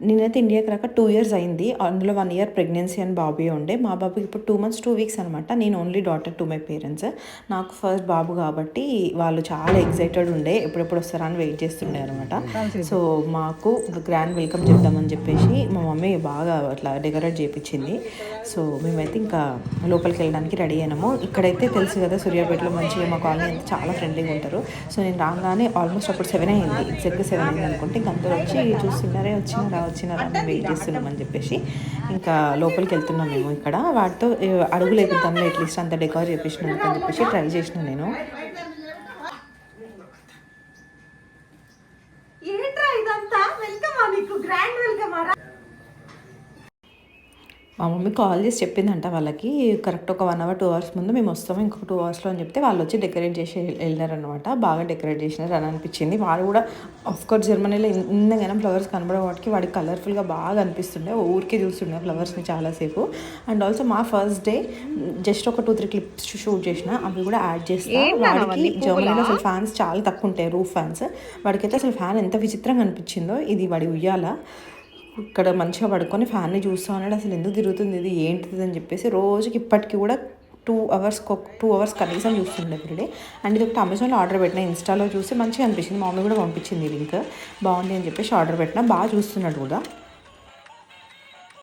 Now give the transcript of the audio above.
నేనైతే ఇండియాకి రాక 2 ఇయర్స్ అయింది. అందులో 1 ఇయర్ ప్రెగ్నెన్సీ అని బాబుయే ఉండే. మా బాబుకి ఇప్పుడు 2 మంత్స్ 2 వీక్స్ అనమాట. నేను only daughter to my parents. నాకు ఫస్ట్ బాబు కాబట్టి వాళ్ళు చాలా ఎక్సైటెడ్ ఉండే. ఎప్పుడెప్పుడు వస్తారా అని వెయిట్ చేస్తుండే అనమాట. సో మాకు గ్రాండ్ వెల్కమ్ చెప్దామని చెప్పేసి మా మమ్మీ బాగా అట్లా డెకరేట్ చేయించింది. సో మేమైతే ఇంకా లోపలికి వెళ్ళడానికి రెడీ అయినాము. ఇక్కడైతే తెలుసు కదా సూర్యాపేటలో మంచిగా మా కాలనీ అయితే చాలా ఫ్రెండ్లీగా ఉంటారు. సో నేను రాగానే ఆల్మోస్ట్ అప్పుడు 7 అయింది. ఎగ్జాక్ట్గా 7 అయింది అనుకుంటే ఇంక అందరూ వచ్చి చూస్తున్నారా వచ్చినారా అని వెయిట్ చేస్తున్నామని చెప్పేసి ఇంకా లోపలికి వెళ్తున్నాం మేము. ఇక్కడ వాటితో అడుగులు వేపిద్దాంలో అట్లీస్ట్ అంత డెకార్ చేపించినందుకు అని చెప్పేసి ట్రై చేసిన నేను. మా మమ్మీ కాల్ చేసి చెప్పిందంట వాళ్ళకి కరెక్ట్ ఒక 1 అవర్ 2 అవర్స్ ముందు మేము వస్తాము ఇంకొక 2 అవర్స్లో అని చెప్తే వాళ్ళు వచ్చి డెకరేట్ చేసి వెళ్ళారనమాట. బాగా డెకరేట్ చేసినారు అని అనిపించింది. వాడు కూడా ఆఫ్కోర్స్ జర్మనీలో ఇంతగానో ఫ్లవర్స్ కనబడే వాటికి వాడికి కలర్ఫుల్గా బాగా అనిపిస్తుండే. ఊరికే చూస్తుండే ఫ్లవర్స్ని చాలాసేపు. అండ్ ఆల్సో మా ఫస్ట్ డే జస్ట్ ఒక 2-3 క్లిప్స్ షూట్ చేసిన అవి కూడా యాడ్ చేస్తాను. వాడికి జర్మనీలో అసలు ఫ్యాన్స్ చాలా తక్కువ ఉంటాయి, రూఫ్ ఫ్యాన్స్. వాడికైతే అసలు ఫ్యాన్ ఎంత విచిత్రంగా అనిపించిందో. ఇది వాడి ఉయ్యాల. ఇక్కడ మంచిగా పడుకొని ఫ్యాన్ని చూస్తూ ఉన్నాడు. అసలు ఎందుకు తిరుగుతుంది ఇది ఏంటిది అని చెప్పేసి రోజుకి ఇప్పటికి కూడా 2 అవర్స్ కనీసం చూస్తుండే ఎవ్రీడే. అండ్ ఇది ఒకటి అమెజాన్లో ఆర్డర్ పెట్టిన. ఇన్స్టాలో చూసి మంచిగా అనిపించింది. మా మమ్మీ కూడా పంపించింది లింక్. బాగుంది అని చెప్పేసి ఆర్డర్ పెట్టిన. బాగా చూస్తున్నాడు కూడా.